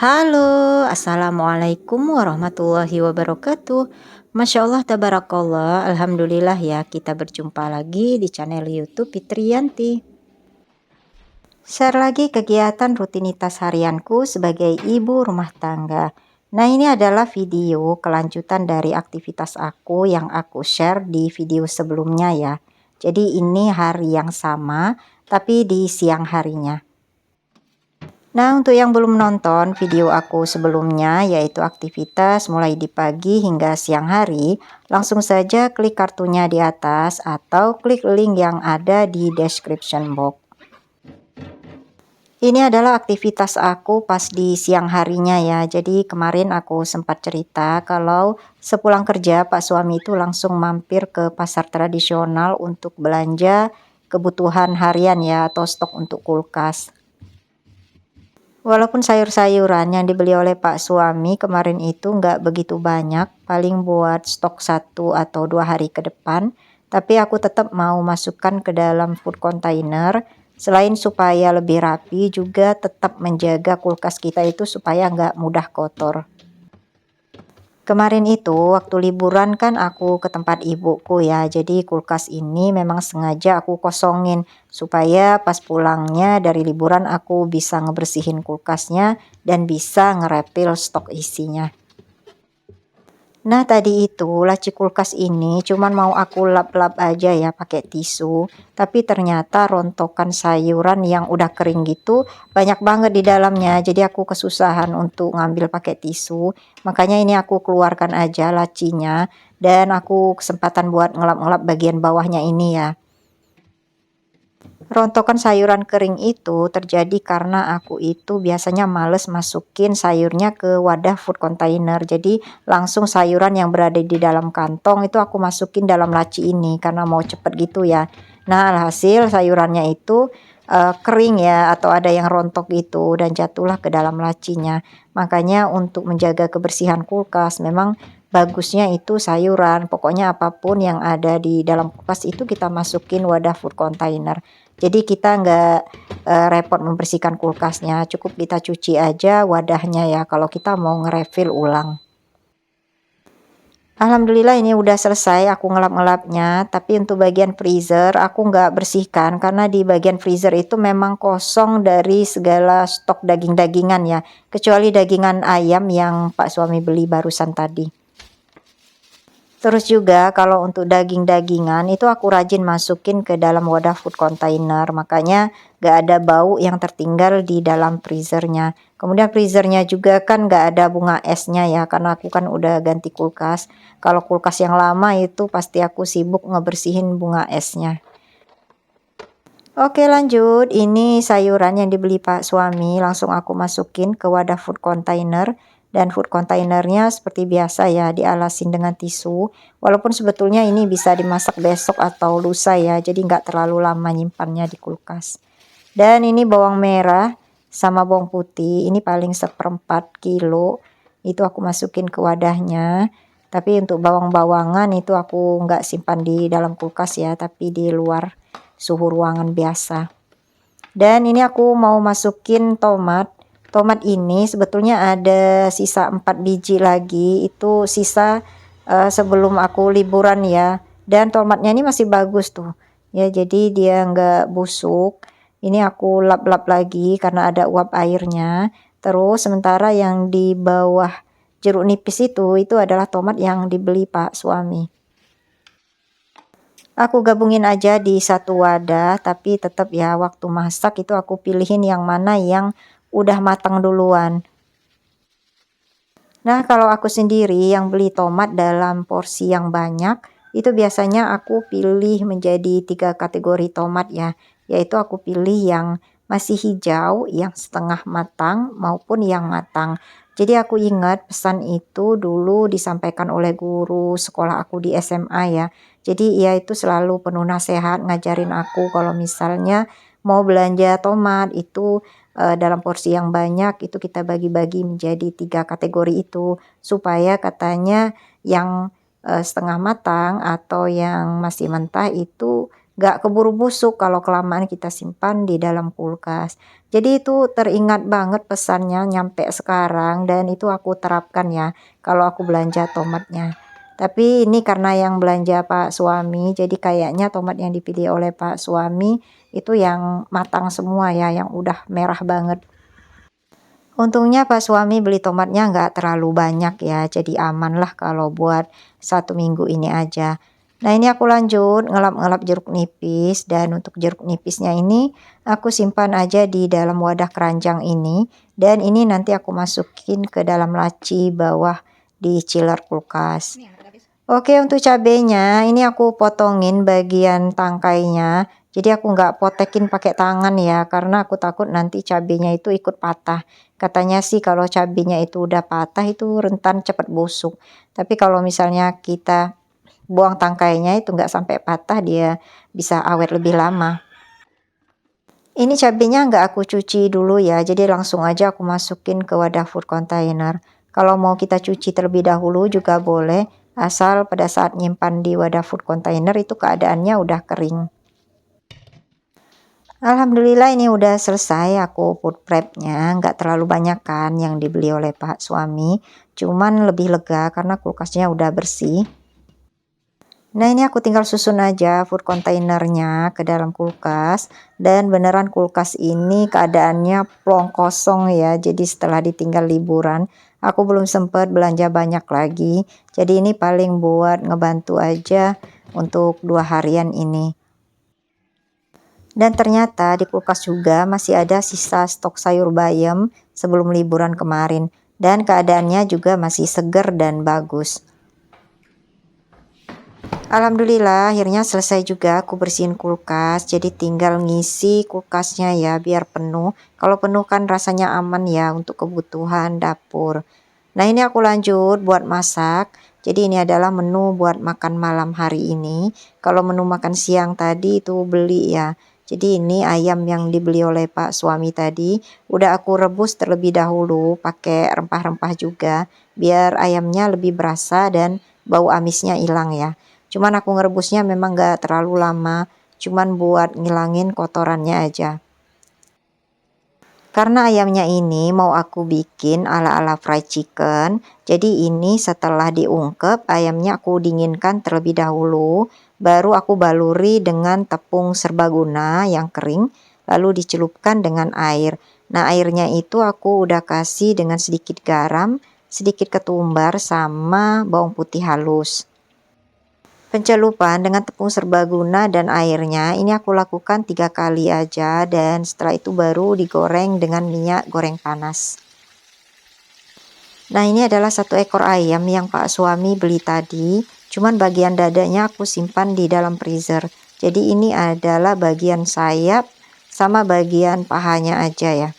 Halo, Assalamualaikum warahmatullahi wabarakatuh. Masya Allah, tabarakallah, Alhamdulillah ya, kita berjumpa lagi di channel YouTube Fitriyanti. Share lagi kegiatan rutinitas harianku sebagai ibu rumah tangga. Nah, ini adalah video kelanjutan dari aktivitas aku yang aku share di video sebelumnya ya. Jadi ini hari yang sama, tapi di siang harinya. Nah, untuk yang belum nonton video aku sebelumnya, yaitu aktivitas mulai di pagi hingga siang hari, langsung saja klik kartunya di atas atau klik link yang ada di description box. Ini adalah aktivitas aku pas di siang harinya ya. Jadi kemarin aku sempat cerita kalau sepulang kerja Pak suami itu langsung mampir ke pasar tradisional untuk belanja kebutuhan harian ya, atau stok untuk kulkas. Walaupun sayur-sayuran yang dibeli oleh Pak suami kemarin itu nggak begitu banyak, paling buat stok 1 atau 2 hari ke depan, tapi aku tetap mau masukkan ke dalam food container. Selain supaya lebih rapi, juga tetap menjaga kulkas kita itu supaya nggak mudah kotor. Kemarin itu waktu liburan kan aku ke tempat ibuku ya, jadi kulkas ini memang sengaja aku kosongin supaya pas pulangnya dari liburan aku bisa ngebersihin kulkasnya dan bisa ngerepil stok isinya. Nah, tadi itu laci kulkas ini cuman mau aku lap-lap aja ya pakai tisu, tapi ternyata rontokan sayuran yang udah kering gitu banyak banget di dalamnya. Jadi aku kesusahan untuk ngambil pakai tisu. Makanya ini aku keluarkan aja lacinya dan aku kesempatan buat ngelap-ngelap bagian bawahnya ini ya. Rontokan sayuran kering itu terjadi karena aku itu biasanya males masukin sayurnya ke wadah food container. Jadi langsung sayuran yang berada di dalam kantong itu aku masukin dalam laci ini karena mau cepet gitu ya. Nah, alhasil sayurannya itu kering ya, atau ada yang rontok gitu dan jatuhlah ke dalam lacinya. Makanya untuk menjaga kebersihan kulkas memang bagusnya itu sayuran. Pokoknya apapun yang ada di dalam kulkas itu kita masukin wadah food container. Jadi kita nggak repot membersihkan kulkasnya, cukup kita cuci aja wadahnya ya kalau kita mau nge-refill ulang. Alhamdulillah ini udah selesai aku ngelap-ngelapnya, tapi untuk bagian freezer aku nggak bersihkan karena di bagian freezer itu memang kosong dari segala stok daging-dagingan ya, kecuali dagingan ayam yang Pak suami beli barusan tadi. Terus juga kalau untuk daging-dagingan itu aku rajin masukin ke dalam wadah food container, makanya gak ada bau yang tertinggal di dalam freezernya. Kemudian freezernya juga kan gak ada bunga esnya ya, karena aku kan udah ganti kulkas. Kalau kulkas yang lama itu pasti aku sibuk ngebersihin bunga esnya. Oke, lanjut, ini sayuran yang dibeli Pak suami langsung aku masukin ke wadah food container. Dan food containernya seperti biasa ya, dialasin dengan tisu. Walaupun sebetulnya ini bisa dimasak besok atau lusa ya, jadi nggak terlalu lama nyimpannya di kulkas. Dan ini bawang merah sama bawang putih, ini paling 1/4 kilo. Itu aku masukin ke wadahnya. Tapi untuk bawang-bawangan itu aku nggak simpan di dalam kulkas ya, tapi di luar suhu ruangan biasa. Dan ini aku mau masukin tomat. Tomat ini sebetulnya ada sisa 4 biji lagi, itu sisa sebelum aku liburan ya. Dan tomatnya ini masih bagus tuh ya, jadi dia nggak busuk. Ini aku lap-lap lagi karena ada uap airnya. Terus sementara yang di bawah jeruk nipis itu adalah tomat yang dibeli Pak suami. Aku gabungin aja di satu wadah, tapi tetap ya waktu masak itu aku pilihin yang mana yang udah matang duluan. Nah, kalau aku sendiri yang beli tomat dalam porsi yang banyak, itu biasanya aku pilih menjadi 3 kategori tomat ya, yaitu aku pilih yang masih hijau, yang setengah matang maupun yang matang. Jadi aku ingat pesan itu dulu disampaikan oleh guru sekolah aku di SMA ya. Jadi ia itu selalu penuh nasihat ngajarin aku kalau misalnya mau belanja tomat itu dalam porsi yang banyak itu kita bagi-bagi menjadi 3 kategori itu, supaya katanya yang setengah matang atau yang masih mentah itu nggak keburu busuk kalau kelamaan kita simpan di dalam kulkas. Jadi itu teringat banget pesannya nyampe sekarang dan itu aku terapkan ya kalau aku belanja tomatnya. Tapi ini karena yang belanja Pak suami, jadi kayaknya tomat yang dipilih oleh Pak suami itu yang matang semua ya, yang udah merah banget. Untungnya Pak suami beli tomatnya nggak terlalu banyak ya, jadi aman lah kalau buat 1 minggu ini aja. Nah ini aku lanjut ngelap-ngelap jeruk nipis dan untuk jeruk nipisnya ini aku simpan aja di dalam wadah keranjang ini dan ini nanti aku masukin ke dalam laci bawah di chiller kulkas. Oke, untuk cabenya ini aku potongin bagian tangkainya. Jadi aku nggak potekin pakai tangan ya, karena aku takut nanti cabenya itu ikut patah. Katanya sih kalau cabenya itu udah patah itu rentan cepat busuk. Tapi kalau misalnya kita buang tangkainya itu nggak sampai patah, dia bisa awet lebih lama. Ini cabenya nggak aku cuci dulu ya, jadi langsung aja aku masukin ke wadah food container. Kalau mau kita cuci terlebih dahulu juga boleh, asal pada saat nyimpan di wadah food container itu keadaannya udah kering. Alhamdulillah ini udah selesai aku food prepnya, nggak terlalu banyak kan yang dibeli oleh Pak suami, cuman lebih lega karena kulkasnya udah bersih. Nah ini aku tinggal susun aja food containernya ke dalam kulkas dan beneran kulkas ini keadaannya plong kosong ya. Jadi setelah ditinggal liburan aku belum sempat belanja banyak lagi. Jadi ini paling buat ngebantu aja untuk 2 harian ini. Dan ternyata di kulkas juga masih ada sisa stok sayur bayam sebelum liburan kemarin dan keadaannya juga masih seger dan bagus. Alhamdulillah akhirnya selesai juga aku bersihin kulkas, jadi tinggal ngisi kulkasnya ya biar penuh. Kalau penuh kan rasanya aman ya untuk kebutuhan dapur. Nah ini aku lanjut buat masak. Jadi ini adalah menu buat makan malam hari ini. Kalau menu makan siang tadi itu beli ya. Jadi ini ayam yang dibeli oleh Pak suami tadi udah aku rebus terlebih dahulu pakai rempah-rempah juga biar ayamnya lebih berasa dan bau amisnya hilang ya. Cuman aku ngerebusnya memang gak terlalu lama, cuman buat ngilangin kotorannya aja. Karena ayamnya ini mau aku bikin ala-ala fried chicken, jadi ini setelah diungkep ayamnya aku dinginkan terlebih dahulu, baru aku baluri dengan tepung serbaguna yang kering, lalu dicelupkan dengan air. Nah airnya itu aku udah kasih dengan sedikit garam, sedikit ketumbar sama bawang putih halus. Pencelupan dengan tepung serbaguna dan airnya ini aku lakukan 3 kali aja dan setelah itu baru digoreng dengan minyak goreng panas. Nah ini adalah 1 ekor ayam yang Pak suami beli tadi, cuman bagian dadanya aku simpan di dalam freezer. Jadi ini adalah bagian sayap sama bagian pahanya aja ya.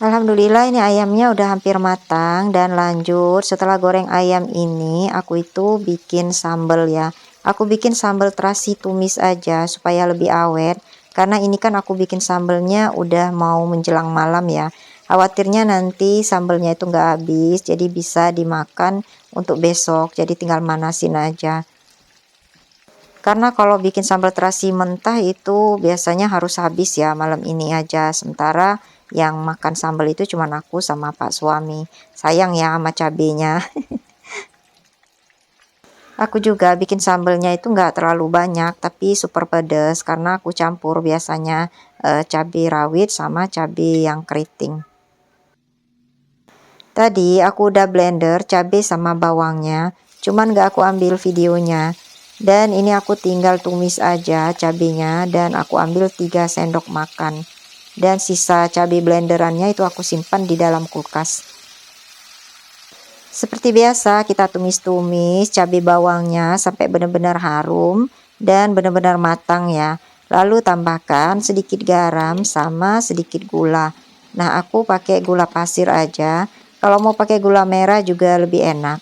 Alhamdulillah ini ayamnya udah hampir matang dan lanjut setelah goreng ayam ini aku itu bikin sambal ya. Aku bikin sambal terasi tumis aja supaya lebih awet karena ini kan aku bikin sambalnya udah mau menjelang malam ya. Khawatirnya nanti sambalnya itu nggak habis jadi bisa dimakan untuk besok, jadi tinggal manasin aja. Karena kalau bikin sambal terasi mentah itu biasanya harus habis ya malam ini aja. Sementara yang makan sambal itu cuma aku sama Pak suami. Sayang ya sama cabenya. Aku juga bikin sambalnya itu nggak terlalu banyak tapi super pedas karena aku campur biasanya cabai rawit sama cabai yang keriting. Tadi aku udah blender cabai sama bawangnya, cuman nggak aku ambil videonya. Dan ini aku tinggal tumis aja cabenya dan aku ambil 3 sendok makan. Dan sisa cabai blenderannya itu aku simpan di dalam kulkas. Seperti biasa kita tumis-tumis cabai bawangnya sampai benar-benar harum dan benar-benar matang ya. Lalu tambahkan sedikit garam sama sedikit gula. Nah aku pakai gula pasir aja. Kalau mau pakai gula merah juga lebih enak.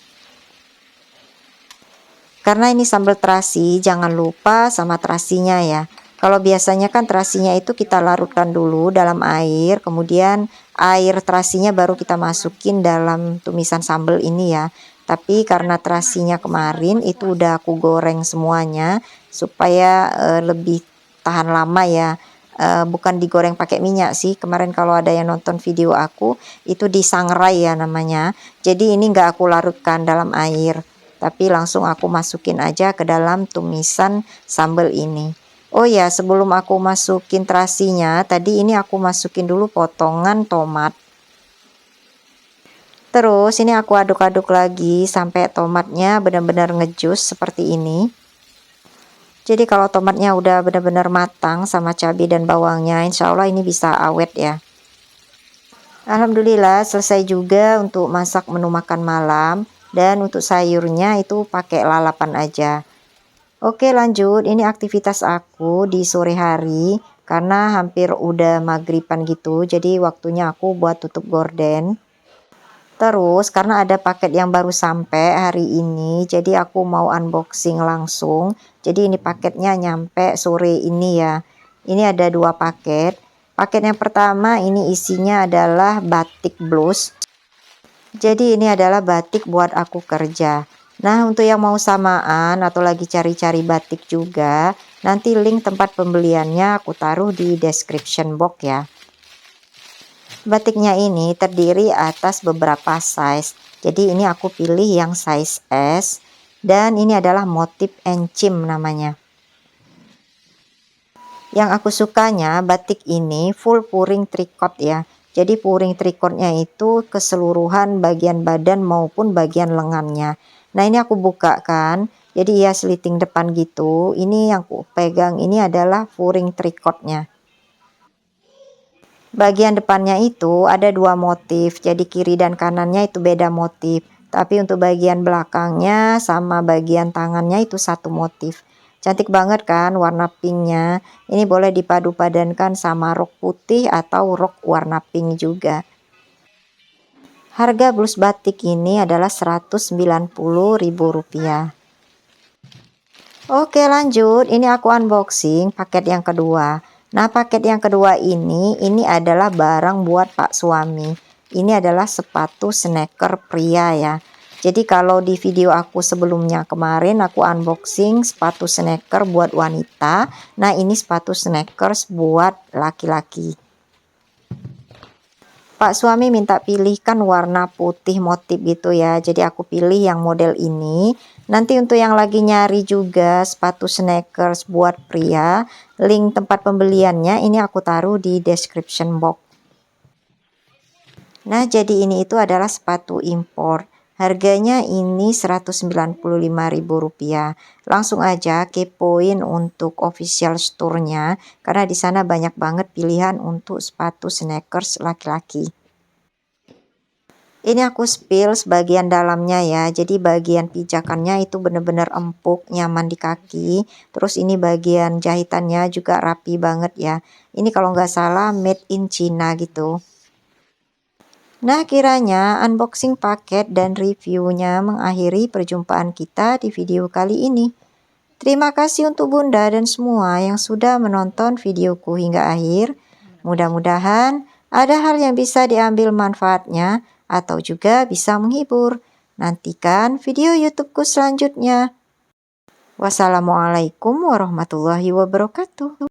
Karena ini sambal terasi, jangan lupa sama terasinya ya. Kalau biasanya kan terasinya itu kita larutkan dulu dalam air, kemudian air terasinya baru kita masukin dalam tumisan sambal ini ya. Tapi karena terasinya kemarin itu udah aku goreng semuanya supaya lebih tahan lama ya. Bukan digoreng pakai minyak sih. Kemarin kalau ada yang nonton video aku itu disangrai ya namanya. Jadi ini nggak aku larutkan dalam air, tapi langsung aku masukin aja ke dalam tumisan sambal ini. Oh ya, sebelum aku masukin terasinya, tadi ini aku masukin dulu potongan tomat. Terus ini aku aduk-aduk lagi sampai tomatnya benar-benar ngejus seperti ini. Jadi kalau tomatnya udah benar-benar matang sama cabai dan bawangnya, insya Allah ini bisa awet ya. Alhamdulillah selesai juga untuk masak menu makan malam, dan untuk sayurnya itu pakai lalapan aja. Oke lanjut, ini aktivitas aku di sore hari karena hampir udah maghriban gitu, jadi waktunya aku buat tutup gorden. Terus karena ada paket yang baru sampai hari ini, jadi aku mau unboxing langsung. Jadi ini paketnya nyampe sore ini ya. Ini ada 2 paket. Paket yang pertama ini isinya adalah batik blus. Jadi ini adalah batik buat aku kerja. Nah, untuk yang mau samaan atau lagi cari-cari batik juga, nanti link tempat pembeliannya aku taruh di description box ya. Batiknya ini terdiri atas beberapa size. Jadi ini aku pilih yang size S, dan ini adalah motif encim namanya. Yang aku sukanya batik ini full puring tricot ya. Jadi puring tricotnya itu keseluruhan bagian badan maupun bagian lengannya. Nah ini aku buka kan. Jadi ya seliting depan gitu. Ini yang aku pegang ini adalah puring tricotnya. Bagian depannya itu ada 2 motif, jadi kiri dan kanannya itu beda motif. Tapi untuk bagian belakangnya sama bagian tangannya itu satu motif. Cantik banget kan warna pinknya. Ini boleh dipadu padankan sama rok putih atau rok warna pink juga. Harga blus batik ini adalah Rp190.000. Oke lanjut, ini aku unboxing paket yang kedua. Nah paket yang kedua ini adalah barang buat Pak suami. Ini adalah sepatu sneaker pria ya. Jadi kalau di video aku sebelumnya kemarin aku unboxing sepatu sneaker buat wanita. Nah ini sepatu sneakers buat laki-laki. Pak suami minta pilihkan warna putih motif gitu ya. Jadi aku pilih yang model ini. Nanti untuk yang lagi nyari juga sepatu sneakers buat pria, link tempat pembeliannya ini aku taruh di description box. Nah, jadi ini itu adalah sepatu impor. Harganya ini Rp195.000. Langsung aja kepoin untuk official store-nya karena di sana banyak banget pilihan untuk sepatu sneakers laki-laki. Ini aku spill sebagian dalamnya ya. Jadi bagian pijakannya itu bener-bener empuk, nyaman di kaki. Terus ini bagian jahitannya juga rapi banget ya. Ini kalau nggak salah made in China gitu. Nah, kiranya unboxing paket dan reviewnya mengakhiri perjumpaan kita di video kali ini. Terima kasih untuk Bunda dan semua yang sudah menonton videoku hingga akhir. Mudah-mudahan ada hal yang bisa diambil manfaatnya atau juga bisa menghibur. Nantikan video YouTubeku selanjutnya. Wassalamualaikum warahmatullahi wabarakatuh.